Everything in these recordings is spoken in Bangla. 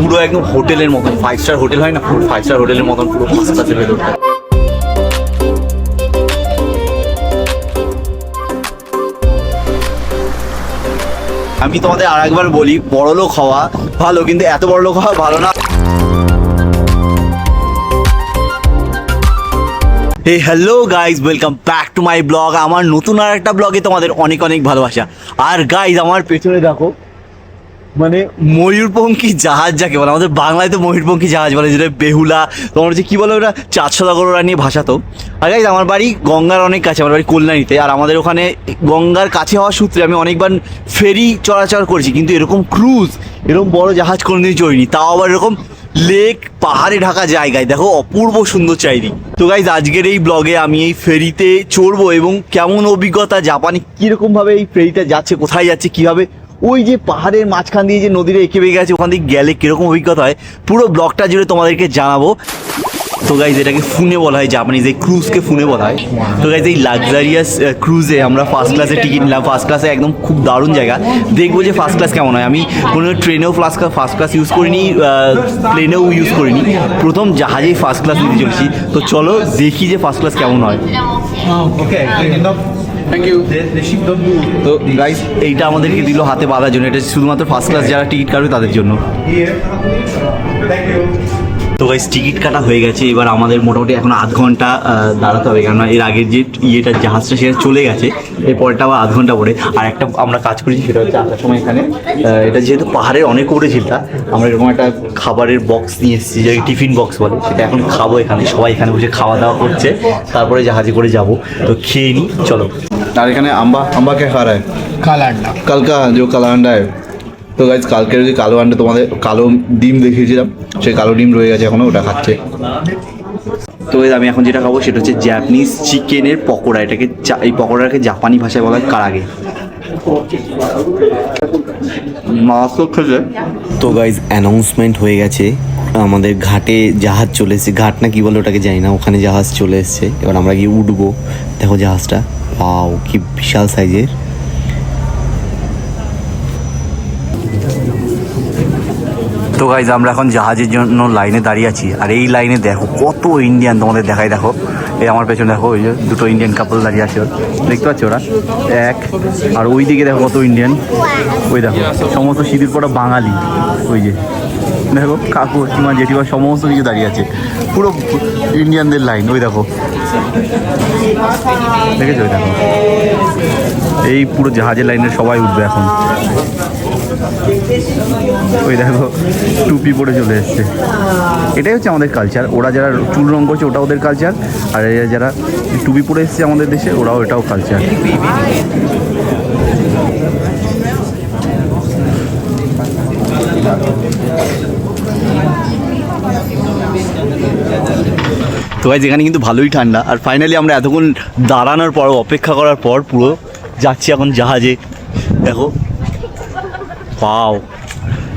পুরো একদম হোটেলের মতন, 5 স্টার হোটেল হয় না, পুরো 5 স্টার হোটেলের মতন পুরো ফার্স্ট ক্লাসের ভেতরটা। আমি তোমাদের আর একবার বলি, বড়লোক হওয়া ভালো, কিন্তু এত বড়লোক হওয়া ভালো না। Hey hello guys, welcome back to my blog. আমার নতুন আর একটা ব্লগে তোমাদের অনেক অনেক ভালোবাসা। আর গাইজ আমার পেছনে দেখো, মানে ময়ূরপঙ্খী জাহাজ যাকে বলে, আমাদের বাংলায় তো ময়ূরপঙ্খী জাহাজ বলে, যেটা বেহুলা, তোমার হচ্ছে কী বলে ওটা, 4 সদাগররা নিয়ে ভাষাতো। আর গাইজ আমার বাড়ি গঙ্গার অনেক কাছে, আমার বাড়ি কল্যাণীতে। আর আমাদের ওখানে গঙ্গার কাছে হওয়ার সূত্রে আমি অনেকবার ফেরি চলাচল করেছি, কিন্তু এরকম ক্রুজ, এরকম বড় জাহাজ কোনোদিনই চড়িনি, তাও আবার এরকম লেক পাহাড়ে ঢাকা জায়গায়। দেখো অপূর্ব সুন্দর চারিদিক। তো গাইজ আজকের এই ব্লগে আমি এই ফেরিতে চড়বো এবং কেমন অভিজ্ঞতা, জাপানে কীরকমভাবে এই ফেরিটা যাচ্ছে, কোথায় যাচ্ছে, কীভাবে ওই যে পাহাড়ের মাঝখান দিয়ে যে নদীটা এঁকে বেঁকে গেছে, ওখান দিয়ে গেলে কীরকম অভিজ্ঞতা হয়, পুরো ব্লগটা জুড়ে তোমাদেরকে জানাবো। তো গাইজ এটাকে ফুনে বলা হয়, জাপানিজ এই ক্রুজকে ফুনে বলা হয়। তো গাইজ এই লাক্সারিয়াস ক্রুজে আমরা ফার্স্ট ক্লাসে টিকিট নিলাম। ফার্স্ট ক্লাসে একদম খুব দারুণ জায়গা, দেখবো যে ফার্স্ট ক্লাস কেমন হয়। আমি কোনো ট্রেনেও ফার্স্ট ক্লাস ইউজ করিনি, প্লেনেও ইউজ করিনি, প্রথম জাহাজেই ফার্স্ট ক্লাস নিতে চলেছি। তো চলো দেখি যে ফার্স্ট ক্লাস কেমন হয়। তো গাইজ এইটা আমাদেরকে দিল হাতে বাঁধার জন্য, এটা শুধুমাত্র ফার্স্ট ক্লাস যারা টিকিট কাটবে তাদের জন্য। তো গাইজ টিকিট কাটা হয়ে গেছে, এবার আমাদের মোটামুটি এখন আধ ঘন্টা দাঁড়াতে হবে, কেননা এর আগের যে জাহাজটা সেটা চলে গেছে, এর পরেরটা আবার আধ ঘন্টা পরে। আর একটা আমরা কাজ করেছি, সেটা হচ্ছে আসার সময় এখানে, এটা যেহেতু পাহাড়ের অনেক উপরে ঝিলটা, আমরা এরকম একটা খাবারের বক্স নিয়ে এসেছি, যে টিফিন বক্স বলে, সেটা এখন খাবো এখানে। সবাই এখানে বসে খাওয়া দাওয়া করছে, তারপরে জাহাজে করে যাব। তো খেয়ে নিই, চলো। আর এখানে আম্বা কে খা রা হ্যায়? কালা আন্ডা, কালকা যে কালা আন্ডা হ্যায়। তো গাইজ কালকের যে কালো আন্ডা, তোমাদের কালো ডিম দেখিয়েছিলাম, সেই কালো ডিম রয়ে গেছে এখনো, ওটা খাচ্ছে। তো আমি এখন যেটা খাবো সেটা হচ্ছে জাপানিজ চিকেনের পকোড়া। এটাকে এই পকোড়াটাকে জাপানি ভাষায় বলা হয় কারাগে। মাছ খেলে। তো গাইজ অ্যানাউন্সমেন্ট হয়ে গেছে, আমাদের ঘাটে জাহাজ চলে এসেছে। ঘাট না কি বলে ওটাকে জানি না, ওখানে জাহাজ চলে এসছে। এবার আমরা গিয়ে উঠবো। দেখো জাহাজটা, ওয়াও কি বিশাল সাইজের। তো গাইজ আমরা এখন জাহাজের জন্য লাইনে দাঁড়িয়ে আছি। আর এই লাইনে দেখো কত ইন্ডিয়ান, তোমাদের দেখাই। দেখো এই আমার পেছনে দেখো, ওই যে দুটো ইন্ডিয়ান কাপল দাঁড়িয়ে আছে, দেখতে পাচ্ছ ওরা এক। আর ওই দিকে দেখো কত ইন্ডিয়ান, ওই দেখো সমস্ত সিঁদুর পরা বাঙালি। ওই যে দেখো কাকু কাকিমা জেঠিমা সমস্ত কিছু দাঁড়িয়ে আছে, পুরো ইন্ডিয়ানদের লাইন। ওই দেখো, দেখেছো? ওই দেখো এই পুরো জাহাজের লাইনের সবাই উঠবে এখন। ওই দেখো টুপি পরে চলে এসছে। এটাই হচ্ছে আমাদের কালচার। ওরা যারা চুল রঙ করছে ওটা ওদের কালচার, আর যারা টুপি পরে এসছে আমাদের দেশে, ওরাও এটাও কালচার। তো ভাই যেখানে কিন্তু ভালোই ঠান্ডা। আর ফাইনালি আমরা এতক্ষণ দাঁড়ানোর পর, অপেক্ষা করার পর পুরো যাচ্ছি এখন জাহাজে। দেখো পাও,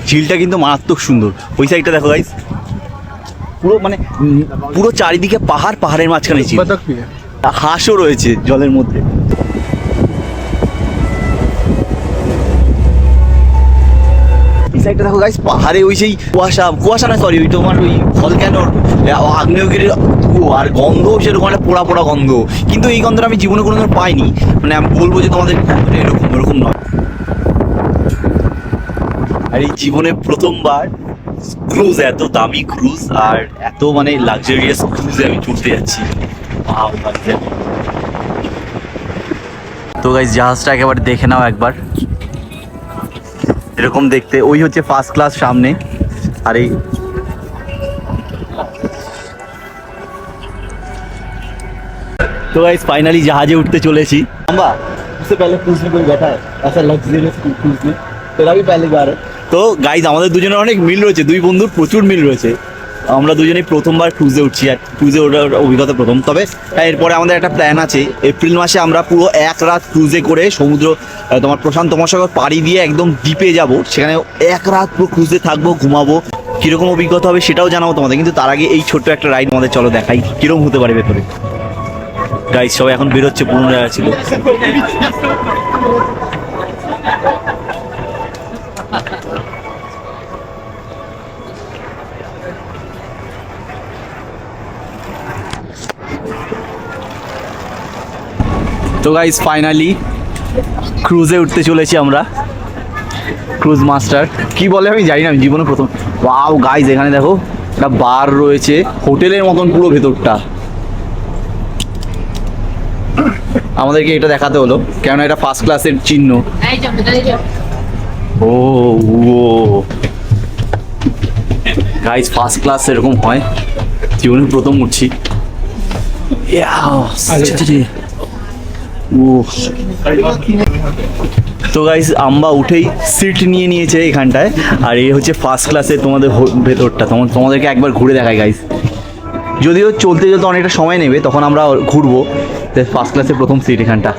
ঝিলটা কিন্তু মারাত্মক সুন্দর। ওই সাইডটা দেখো গাইস, পুরো মানে পুরো চারিদিকে পাহাড়, পাহাড়ের মাঝখানে ঝিল, হাঁসও রয়েছে জলের মধ্যে। এই সাইডটা দেখো গাইস, পাহাড়ে ওই সেই কুয়াশা না সরি, ওই তোমার ওই ভলক্যানোর আগ্নেয়গিরির আর গন্ধ, সেরকম একটা পোড়া পোড়া গন্ধ। কিন্তু এই গন্ধটা আমি জীবনে কোনোদিন পাইনি, মানে আমি বলবো যে তোমাদের এরকম নয়। আর এই জীবনে প্রথমবার ক্রুজ, এত দামি ক্রুজ আর এত মানে লাক্সারিয়াস ক্রুজে আমি চড়তে যাচ্ছি। তো গাইস জাহাজটা একেবারে দেখে নাও একবার, এরকম দেখতে। ওই হচ্ছে ফার্স্ট ক্লাস সামনে। আর এই তো গাইস ফাইনালি জাহাজে উঠতে চলেছি আমরা। इससे पहले क्रूज में कोई बैठा है ऐसा लग्जरियस क्रूज में? तेरा भी पहली बार है। তো গাইজ আমাদের দুজনের অনেক মিল রয়েছে, দুই বন্ধুর প্রচুর মিল রয়েছে। আমরা দুজনেই প্রথমবার ক্রুজে উঠছি, আর ক্রুজে ওঠার অভিজ্ঞতা প্রথম। তবে এরপরে আমাদের একটা প্ল্যান আছে, এপ্রিল মাসে আমরা পুরো এক রাত ক্রুজে করে সমুদ্র, তোমার প্রশান্ত মহাসাগর পাড়ি দিয়ে একদম দ্বীপে যাব। সেখানে এক রাত পুরো ক্রুজে থাকবো, ঘুমাবো। কীরকম অভিজ্ঞতা হবে সেটাও জানাবো তোমাদের। কিন্তু তার আগে এই ছোট্ট একটা রাইড আমাদের চলো দেখাই কীরকম হতে পারে ভেতরে। গাইজ সবাই এখন বেরোচ্ছে, পুরনো জায়গা ছিল। তো গাইস ফাইনালি ক্রুজে উঠতে চলেছি আমরা। ক্রুজ মাস্টার কি বলে আমি জানি না, আমি জীবনে প্রথম। ওয়াও গাইস, এখানে দেখো একটা বার রয়েছে, হোটেলের মতন পুরো ভেতরটা। আমাদেরকে এটা দেখাতে হলো কেননা এটা ফার্স্ট ক্লাসের চিহ্ন। ও গাইস, ফার্স্ট ক্লাস এরকম হয়, জীবনে প্রথম উঠছি। তো গাইস আমরা উঠেই সিট নিয়ে নিয়েছে এখানটায়, আর এই হচ্ছে ফার্স্ট ক্লাসের তোমাদের ভেতরটা। তোমাদেরকে একবার ঘুরে দেখাই গাইস, যদিও চলতে চলতে অনেকটা সময় নেবে, তখন আমরা ঘুরবো। ফার্স্ট ক্লাসের প্রথম সিট এখানটা।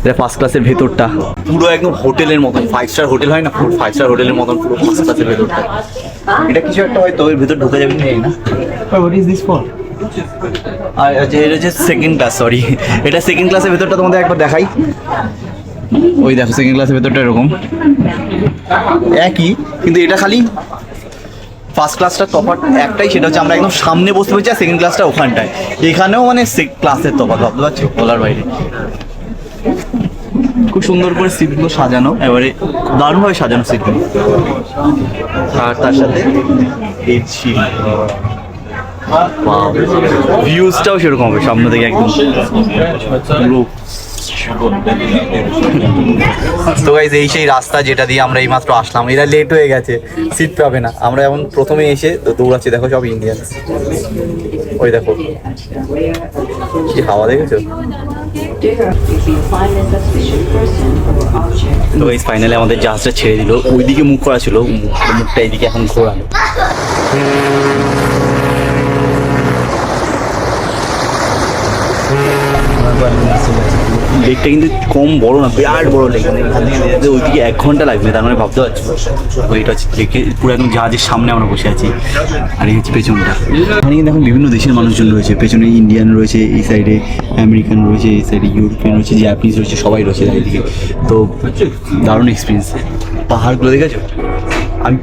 এটা ফার্স্ট ক্লাসের ভেতরটা পুরো একদম হোটেলের মতন, 5 স্টার হোটেল হয় না, 5 স্টার হোটেলের মতন পুরো ফার্স্ট ক্লাসের ভেতরটা। এটা কিছু একটা হয়তো এর ভেতর ঢুকে যাবে না না। What is this for? আর এটা হচ্ছে সেকেন্ড ক্লাস, সরি এটা সেকেন্ড ক্লাসের ভেতরটা তোমাদের একবার দেখাই। ওই দেখো সেকেন্ড ক্লাসের ভেতরটা এরকম একই, কিন্তু এটা খালি ফার্স্ট ক্লাসটা তফাৎ একটাই, সেটা হচ্ছে আমরা একদম সামনে বসতে পেরেছি, আর সেকেন্ড ক্লাসটা ওখানটায়। এখানেও মানে ক্লাসের তফাৎ, ভাবতে পারছো, বলার বাইরে। খুব সুন্দর করে সিটগুলো সাজানো, এবারে দারুণভাবে সাজানো সিটগুলো, আর তার সাথে এই ছিল ভিউজটাও সেরকম হবে সামনে থেকে একদম পুরো। তো গাইস, এই সেই রাস্তা যেটা দিয়ে আমরা এইমাত্র আসলাম। এরা লেট হয়ে গেছে, সিট পাবে না। আমরা এখন প্রথমে এসে দৌড়াচ্ছি, দেখো সব ইন্ডিয়ান। ওই দেখো কি হাওয়া, দেখেছো? তো গাইস ফাইনালি আমাদের জাহাজটা ছেড়ে দিল, ওইদিকে মুখ করা ছিল, মুখটা এইদিকে এখন ঘোরানো। লেকটা কিন্তু কম বড় না, বিরাট বড় লেক, মানে এখান থেকে যেতে ওইদিকে 1 ঘন্টা লাগবে, তার মানে ভাবতে পারছো। ওইটা হচ্ছে লেকে পুরো একদম জাহাজের সামনে আমরা বসে আছি, আর এই হচ্ছে পেছনটা। এখানে কিন্তু এখন বিভিন্ন দেশের মানুষজন রয়েছে, পেছনে ইন্ডিয়ান রয়েছে, এই সাইডে আমেরিকান রয়েছে, এই সাইডে ইউরোপিয়ান রয়েছে, জাপানিজ রয়েছে, সবাই রয়েছে এইদিকে। তো দারুণ এক্সপিরিয়েন্স। পাহাড়গুলো দেখেছো? আমি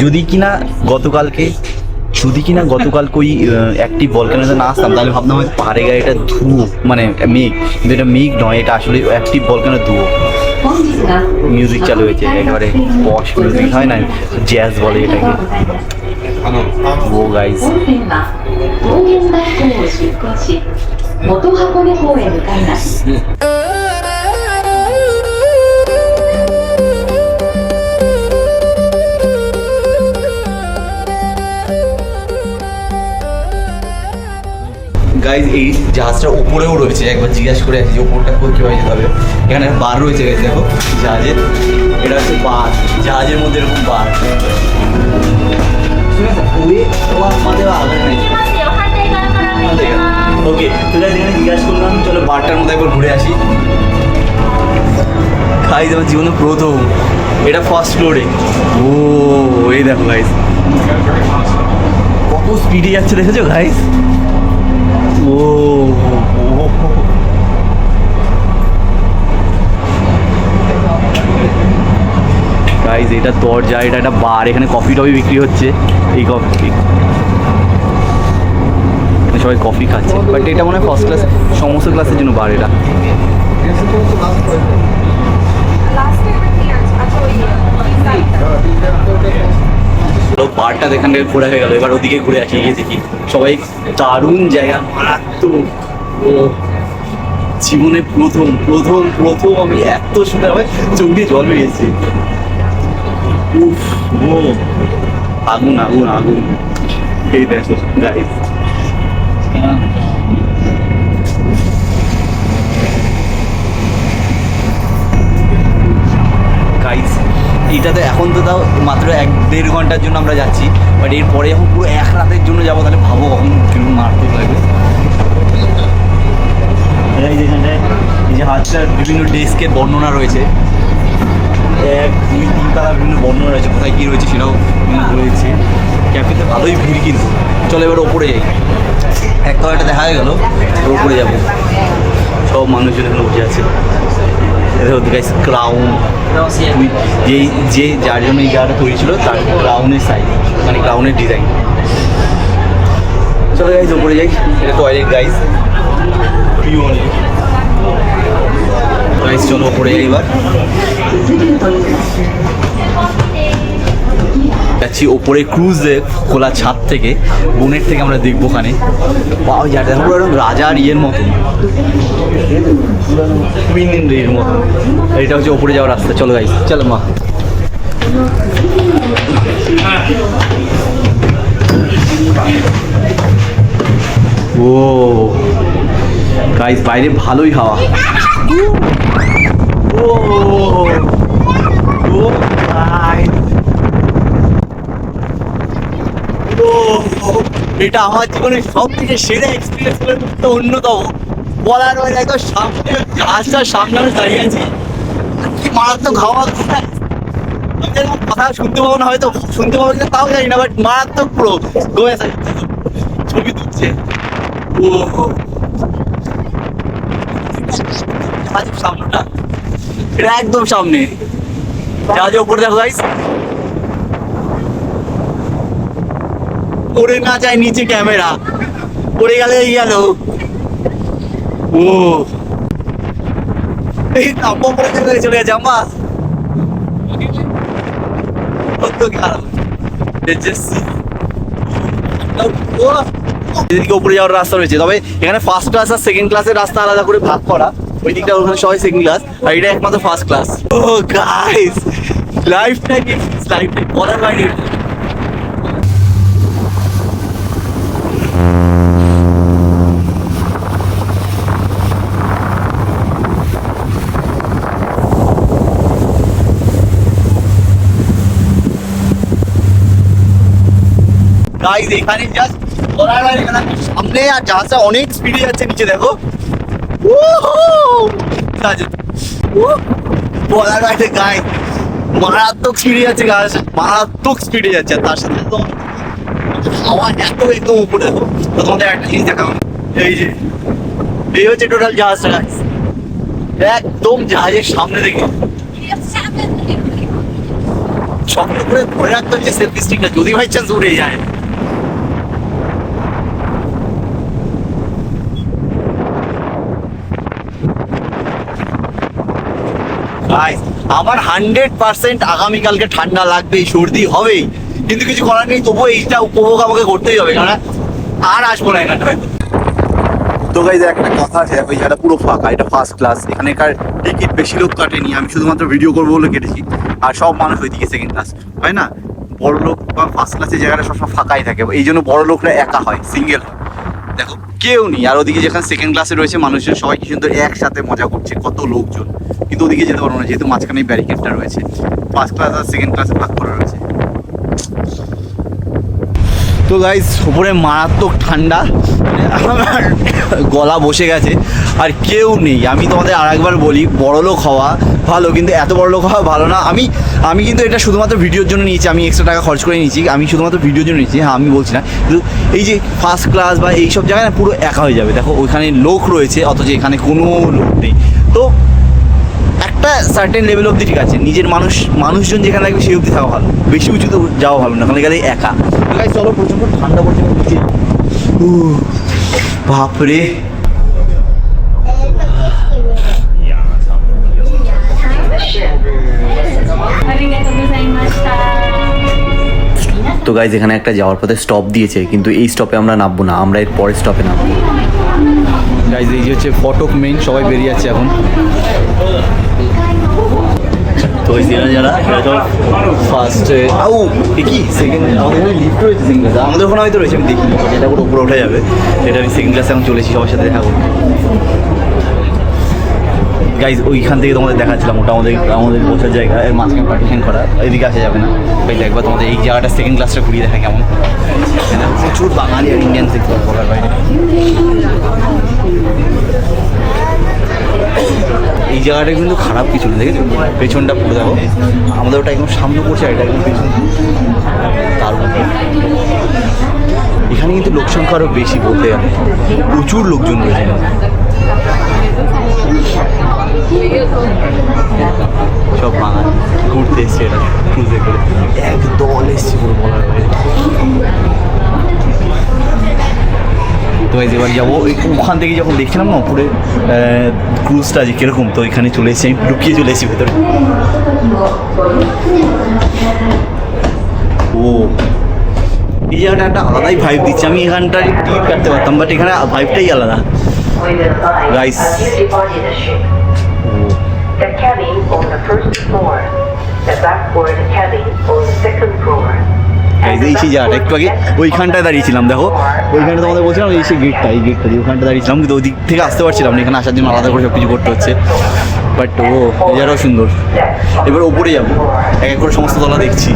যদি কিনা গতকালকে ওই অ্যাক্টিভ ভলকানোতে না আসতাম, তাহলে ভাবতাম হয়তো পাহাড়ে গায়ে এটা ধুয়ো, মানে মেঘ, কিন্তু এটা মেঘ নয়, এটা আসলে অ্যাক্টিভ ভলকানোর ধুয়ো। মিউজিক চালু হয়েছে, একেবারে পশ মিউজিক হয় না, জ্যাজ বলে এটাকে। ও গাইস, গাইজ এই জাহাজটা উপরেও রয়েছে, একবার জিজ্ঞাসা করে আসি যে উপরটা কীভাবে যেতে হবে। এখানে বার রয়েছে গাইজ, দেখো জাহাজের, এটা হচ্ছে বার, জাহাজের মধ্যে এরকম বার। ওকে, তো গাইজ এখানে জিজ্ঞাসা করলাম, চলো বারটার মধ্যে একবার ঘুরে আসি। গাইজ আমার জীবনে প্রথম, এটা ফার্স্ট ফ্লোরে। ও এই দেখো গাইজ কত স্পিডে যাচ্ছে, দেখেছো গাইজ? ও গাইজ এটা দরজা, এটা একটা বার, এখানে কফি টফি বিক্রি হচ্ছে। এই কফি সবাই কফি খাচ্ছে, বাট এটা মনে হয় ফার্স্ট ক্লাস, সমস্ত ক্লাসের জন্য বার এটা। বারটা এখান থেকে ঘোরা হয়ে গেল, এবার ওদিকে ঘুরে আসি, গিয়ে দেখি সবাই। দারুণ জায়গা, মারাত্মক। জীবনে প্রথম প্রথম প্রথম আমি এত সুন্দর, আমার চোখ দিয়ে জল বেরিয়েছে। উফ, ও আগুন আগুন আগুন। এই দেখো গাইস, গাইস এটাতে এখন তো তাও মাত্র 1-1.5 ঘন্টার জন্য আমরা যাচ্ছি, বাট এরপরে যখন পুরো 1 রাতের জন্য যাবো, তাহলে ভাবো কখন কিরকম মারাত্মক লাগবে। যেখানটায় এই যে হাতটার বিভিন্ন ডেস্কের বর্ণনা রয়েছে, 1, 2, 3 তলা বিভিন্ন বর্ণনা রয়েছে, কোথায় কী রয়েছে সেটাও রয়েছে। ক্যাফেতে ভালোই ভিড়, কিন্তু চলো এবার ওপরে যাই। একটা দেখা হয়ে গেল, ওপরে যাবো। সব মানুষজন এখানে উঠে আছে। ক্রাউন, যে যার জন্য এই জায়গাটা তৈরি ছিল, তার ক্রাউনের সাইজ, মানে ক্রাউনের ডিজাইন। চলো গাইজ উপরে যাই, এটা টয়লেট গাইজ, গাইজ চলো উপরে যাই এবার। যাচ্ছি ওপরে ক্রুজে, খোলা ছাদ থেকে, বোনের থেকে আমরা দেখবো ওখানে। পাও যাটা দেখো একদম রাজার ইয়ের মতো, কুইন এর মতো। এটা হচ্ছে ওপরে যাওয়ার রাস্তা। চলো গাইজ, চলো মা। ও গাইজ বাইরে ভালোই হাওয়া। ও ও গাইজ, এটা আমার জীবনের সব থেকে সেরা এক্সপিরিয়েন্স গুলোর মধ্যে অন্যতম। বলার বাইরে একদম সামনে জাহাজটার সামনে আমি দাঁড়িয়ে আছি, কি মারাত্মক হাওয়া। আমি যেরকম কথা শুনতে পাবো না, হয়তো শুনতে পাবো কিনা তাও জানি না, বাট মারাত্মক পুরো গোয়া ছবি তুলছে। ও সামনেটা, এটা একদম সামনে জাহাজের উপরে দেখো গাইস, পড়ে না যায় নিচে ক্যামেরা, পড়ে গেলে গেল। ও এই নাম্বার পরে চলে গেছে আমার। এদিকে উপরে যাওয়ার রাস্তা রয়েছে, তবে এখানে ফার্স্ট ক্লাস আর সেকেন্ড ক্লাসের রাস্তা আলাদা করে ভাগ করা। ওই দিকটা ওখানে সবাই সেকেন্ড ক্লাস, আর এটা একমাত্র ফার্স্ট ক্লাস। ও গাইস, লাইফটাকে বলার বাইরে। গাইস এখানে জাস্ট সামনে আর জাহাজটা অনেক স্পিডে যাচ্ছে, নিচে দেখো। বলার বাইরে গাইস, মারাত্মক স্পিডে যাচ্ছে গাছ, মারাত্মক স্পিডে যাচ্ছে। আর তার সাথে তো হাওয়া এত একদম উপরে দেখো। তো তোমাদের একটা জিনিস দেখাবো, এই যে এই হচ্ছে টোটাল জাহাজটা গাইস, একদম জাহাজের সামনে থেকে শক্ত করে ধরে রাখতে হচ্ছে সেলফি স্টিকটা, যদি বাই চান্স উড়ে যায়। আমার 100% আগামীকালকে ঠান্ডা লাগবেই, সর্দি হবেই, কিন্তু কিছু করার নেই। তবুও এইটা উপভোগ আমাকে করতেই হবে, কারণ আর আসবো না এখানটায়। তো গাইজ একটা কথা আছে, ওই জায়গাটা পুরো ফাঁকা, এটা ফার্স্ট ক্লাস, এখানেকার টিকিট বেশি লোক কাটেনি, আমি শুধুমাত্র ভিডিও করবো বলে কেটেছি। আর সব মানুষ ওইদিকে সেকেন্ড ক্লাস, হয় না? বড় লোক বা ফার্স্ট ক্লাসের জায়গাটা সবসময় ফাঁকাই থাকে, এই জন্য বড় লোকরা একা হয়, সিঙ্গেল হয়। দেখো কেউ নেই, আর ওদিকে যেখানে সেকেন্ড ক্লাসে রয়েছে মানুষজন সবাই কি সুন্দর একসাথে মজা করছে, কত লোকজন। কিন্তু ওদিকে যেতে পারবো না, যেহেতু মাঝখানে ব্যারিকেডটা রয়েছে, ফার্স্ট ক্লাস আর সেকেন্ড ক্লাসে ভাগ করা রয়েছে। তো গাইস উপরে মারাত্মক ঠান্ডা, আমার গলা বসে গেছে, আর কেউ নেই। আমি তোমাদের আর একবার বলি, বড়লোক হওয়া ভালো, কিন্তু এত বড়লোক হওয়া ভালো না। আমি কিন্তু এটা শুধুমাত্র ভিডিওর জন্য নিয়েছি, আমি এক্সট্রা টাকা খরচ করে নিয়েছি, আমি শুধুমাত্র ভিডিওর জন্য নিয়েছি। হ্যাঁ আমি বলছি না, কিন্তু এই যে ফার্স্ট ক্লাস বা এইসব জায়গায় না পুরো একা হয়ে যাবে। দেখো ওইখানে লোক রয়েছে, অথচ এখানে কোনো লোক নেই। তো একটা সার্টেন লেভেল অবধি ঠিক আছে, নিজের মানুষজন যেখানে থাকবে সেই অবধি থাকা ভালো, বেশি উঁচুতে যাওয়া ভালো না, ওখানে গেলে একা। চলো, প্রচণ্ড ঠান্ডা পড়ছে নিচে, বাপরে। তো গাইজ এখানে একটা যাওয়ার পথে স্টপ দিয়েছে, কিন্তু এই স্টপে আমরা নামবো না, আমরা এর পরের স্টপে নামবো। গাইজ এই যে হচ্ছে ফটক মেইন, সবাই বেরিয়ে যাচ্ছে এখন। তো যারা ফার্স্টে কি সেকেন্ড, আমাদের এখানে লিফট রয়েছে সেকেন্ড ক্লাসে, আমাদের ওখানে হয়তো রয়েছে, আমি দেখিনি, এটা পুরো উপরে উঠে যাবে। এটা আমি সেকেন্ড ক্লাসে এখন চলেছি, সবার সাথে দেখা করবো। গাইজ ওইখান থেকে তোমাদের দেখাচ্ছিলাম, ওটা আমাদের বসার জায়গা, এর মাঝখানে পার্টিশন করা, এদিকে আসা যাবে না। ভাই একবার তোমাদের এই জায়গাটা সেকেন্ড ক্লাসটা ঘুরিয়ে দেখা কেমন। প্রচুর বাঙালি আর ইন্ডিয়ান শিখতে বলার বাইরে। এই জায়গাটা কিন্তু খারাপ কিছু না, দেখেছো পেছনটা পুরো দেখো, আমাদের ওটা একদম সামনে পড়ছে, এটা একদম পেছন। তার মধ্যে এখানে কিন্তু লোক সংখ্যা আরও বেশি, বলতে গেলে প্রচুর লোকজন রয়েছে। সব বাঙালি ঘুরতে এসছে, এটা ক্রুজে করে একদল এসছে পুরো বলার বাইরে। এবার যাবো ওখান থেকে যখন দেখছিলাম না উপরে ক্রুজটা যে কীরকম, তো এখানে চলে এসেছি, আমি ঢুকিয়ে চলে এসেছি ভেতরে। ও এই জায়গাটা একটা আলাদাই ভাইব দিচ্ছে। আমি এখানটার টিকিট কাটতে পারতাম, বাট এখানে ভাইবটাই আলাদা guys. The cabin on the first floor, the backward cabin on the second floor. এই সেই জায়গাটা একটু আগে ওইখানটায় দাঁড়িয়েছিলাম, দেখো ওইখানটা তোমাদের বলছিলাম, এই সেই গেটটা, এই গেটটা দিয়ে ওখানটা দাঁড়িয়েছিলাম, কিন্তু ওই দিক থেকে আসতে পারছিলাম না, এখানে আসার জন্য আলাদা করে সব কিছু করতে হচ্ছে। বাট ও এই জায়গাটাও সুন্দর। এবার ওপরে যাবো, এক এক করে সমস্ত তলা দেখছি।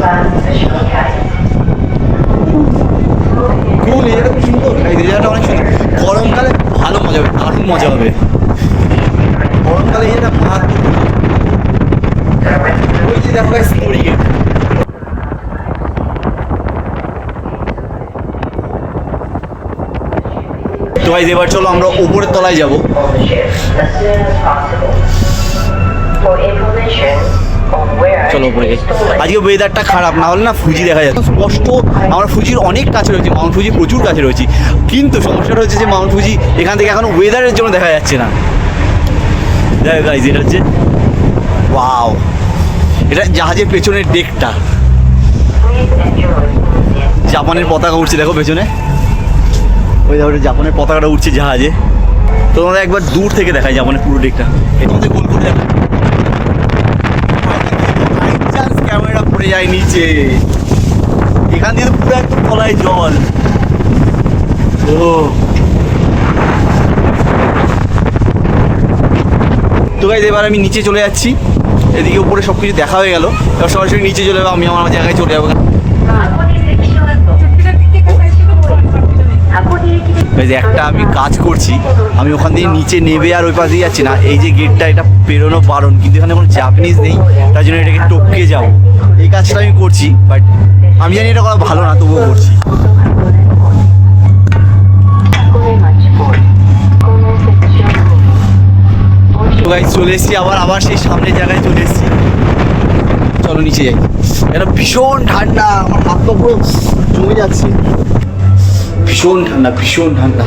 খুব এই জায়গাটা খুব সুন্দর, এই জায়গাটা অনেক সুন্দর। গরমকালে ভালো মজা হবে, দারুণ মজা হবে গরমকালে। এই জায়গাটা মারাত্মক। ওই যে দেখো স্টোরি গেট, তো ভাই এবার চলো আমরা উপরের তলায় যাবো। চলো উপরে। আজকে ওয়েদারটা খারাপ, না হলে না ফুজি দেখা যাচ্ছে স্পষ্ট। আমরা ফুজির অনেক কাছে রয়েছি, মাউন্ট ফুজি প্রচুর কাছে রয়েছি, কিন্তু সমস্যাটা হচ্ছে যে মাউন্ট ফুজি এখান থেকে এখন ওয়েদারের জন্য দেখা যাচ্ছে না। দেখো গাইজ, এটা হচ্ছে ওয়াও, এটা জাহাজের পেছনের ডেকটা, জাপানের পতাকা উঠছে দেখো পেছনে, ওই দেখো জাপানের পতাকাটা উঠছে জাহাজে। তো তোমাদের একবার দূর থেকে দেখায় জাপানের পুরো ডেকটা, এটা তোমাদের গোল করে দেখা। ক্যামেরা পড়ে যায় নিচে, এখান দিয়ে পুরো একদম তলায় জল। ও তো গাইজ এবার আমি নিচে চলে যাচ্ছি, এদিকে উপরে সব কিছু দেখা হয়ে গেল, এবার সরাসরি নিচে চলে যাবো, আমি আমার জায়গায় চলে যাবো। একটা আমি কাজ করছি, আমি ওখান দিয়ে নিচে নেবে আর ওই পাশে যাচ্ছি না, এই যে গেটটা এটা পেরোনো বারণ, কিন্তু এখানে কোনো জাপানিজ নেই, তার জন্য এটাকে টপকে যাও, এই কাজটা আমি করছি। বাট আমি জানি এটা করা ভালো না, তবুও করছি। তো গাইস চলে এসেছি আবার সেই সামনের জায়গায় চলে এসেছি। চলো নিচে যাই। এটা ভীষণ ঠান্ডা, আমার হাত তো পুরো জমে যাচ্ছে, ভীষণ ঠান্ডা ভীষণ ঠান্ডা।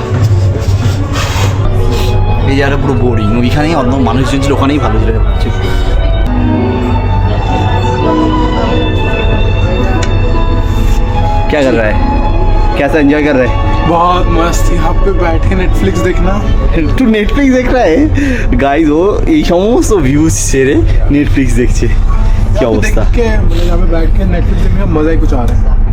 এই জায়গাটা পুরো বোরিং, ওইখানেই অন্য মানুষজন ছিল, ওখানেই ভালো ছিল। क्या कर रहा है, कैसा एंजॉय कर रहा है? बहुत मस्त, यहाँ पे बैठ के नेटफ्लिक्स देखना। तू नेटफ्लिक्स देख रहा है गाइस? वो এই সমস্ত ভিউজ ছেড়ে নেটফ্লিক্স দেখছে, কি অবস্থা। देख के मतलब यहाँ पे बैठ के नेटफ्लिक्स देखने का मजा ही कुछ आ रहा है।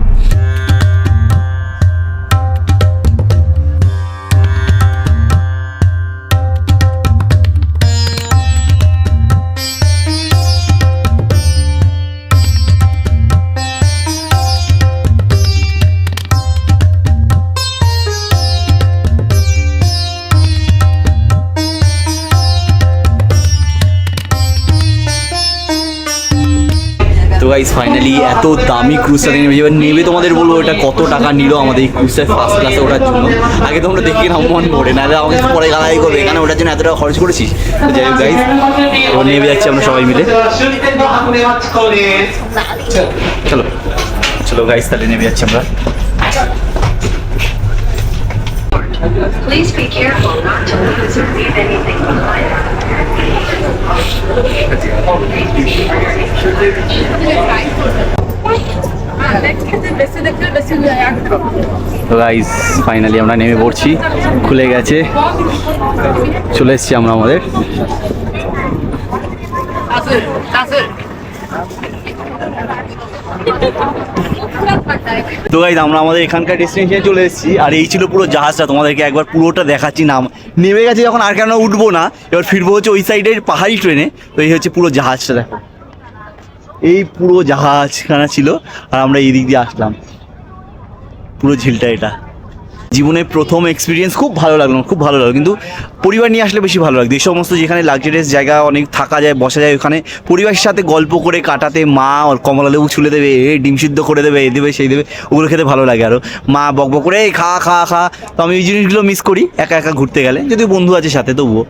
তো গাইস ফাইনালি এত দামি ক্রুজটা নেবে, এবার নেবে তোমাদের বলবো এটা কত টাকা নিল আমাদের এই ক্রুজটা ফার্স্ট ক্লাসে ওঠার জন্য। আগে তোমরা দেখে নাও মন ভরে, নাহলে আমাকে পরে গালাগালি করবে, এখানে ওঠার জন্য এত টাকা খরচ করেছিস। তো যাই হোক গাইস, এবার নেমে যাচ্ছি আমরা সবাই মিলে। চলো চলো গাইস, তাহলে নেমে যাচ্ছি আমরা। Please be careful not to lose or leave anything behind. তো গাইস ফাইনালি আমরা নেমে পড়ছি, খুলে গেছে, চলে এসেছি আমরা আমাদের। তো গাইস আমরা আমাদের এখানকার ডেস্টিনেশনে চলে এসেছি, আর এই ছিল পুরো জাহাজটা, তোমাদেরকে একবার পুরোটা দেখাচ্ছি। নাম নেমে গেছে যখন, আর কেন উঠবো না, এবার ফিরবো হচ্ছে ওই সাইডের পাহাড়ি ট্রেনে। তো এই হচ্ছে পুরো জাহাজটা, দেখো এই পুরো জাহাজখানা ছিল, আর আমরা এই দিক দিয়ে আসলাম, পুরো ঝিলটা এটা। জীবনের প্রথম এক্সপিরিয়েন্স, খুব ভালো লাগলো, খুব ভালো লাগলো, কিন্তু পরিবার নিয়ে আসলে বেশি ভালো লাগবে। এই সমস্ত যেখানে লাক্সারিয়াস জায়গা অনেক থাকা যায়, বসা যায়, ওখানে পরিবারের সাথে গল্প করে কাটাতে, মা কমলা লেবু ছুলে দেবে, ডিম সিদ্ধ করে দেবে, এ দেবে সেই দেবে, ওগুলো খেতে ভালো লাগে। আরও মা বকবক করে খা খা খা, তো আমি ওই জিনিসগুলো মিস করি একা একা ঘুরতে গেলে, যদিও বন্ধু আছে সাথে তবুও।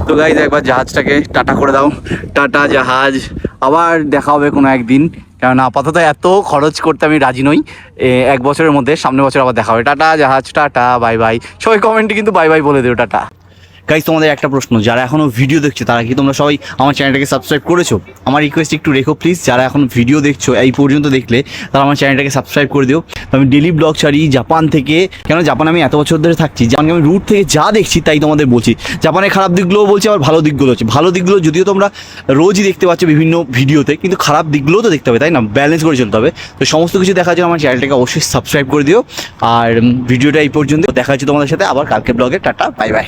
তো গাইজ একবার জাহাজটাকে টাটা করে দাও, টাটা জাহাজ, আবার দেখা হবে কোনো একদিন, কারণ আপাতত এত খরচ করতে আমি রাজি নই। 1 বছরের মধ্যে, সামনের বছর আবার দেখা হবে। টাটা জাহাজ, টাটা, বাই বাই। সবাই কমেন্টে কিন্তু বাই বাই বলে দিও, টাটা। গাইজ তোমাদের একটা প্রশ্ন, যারা এখনও ভিডিও দেখছো তারা কি তোমরা সবাই আমার চ্যানেলটাকে সাবস্ক্রাইব করেছো? আমার রিকোয়েস্ট একটু রেখো প্লিজ, যারা এখন ভিডিও দেখছো এই পর্যন্ত দেখলে তারা আমার চ্যানেলটাকে সাবস্ক্রাইব করে দিও। আমি ডেলি ব্লগ ছাড়ি জাপান থেকে, কেন জাপান আমি এত বছর ধরে থাকছি, জাপানকে আমি রুট থেকে যা দেখছি তাই তোমাদের বলছি। জাপানের খারাপ দিকগুলোও বলছি, আবার ভালো দিকগুলো হচ্ছে। ভালো দিকগুলো যদিও তোমরা রোজই দেখতে পাচ্ছ বিভিন্ন ভিডিওতে, কিন্তু খারাপ দিকগুলোও তো দেখতে হবে, তাই না? ব্যালেন্স করে চলতে হবে। তো সমস্ত কিছু দেখার জন্য আমার চ্যানেলটাকে অবশ্যই সাবস্ক্রাইব করে দিও। আর ভিডিওটা এই পর্যন্ত, দেখা হচ্ছে তোমাদের সাথে আবার কালকে ব্লগে। Tata, bye bye.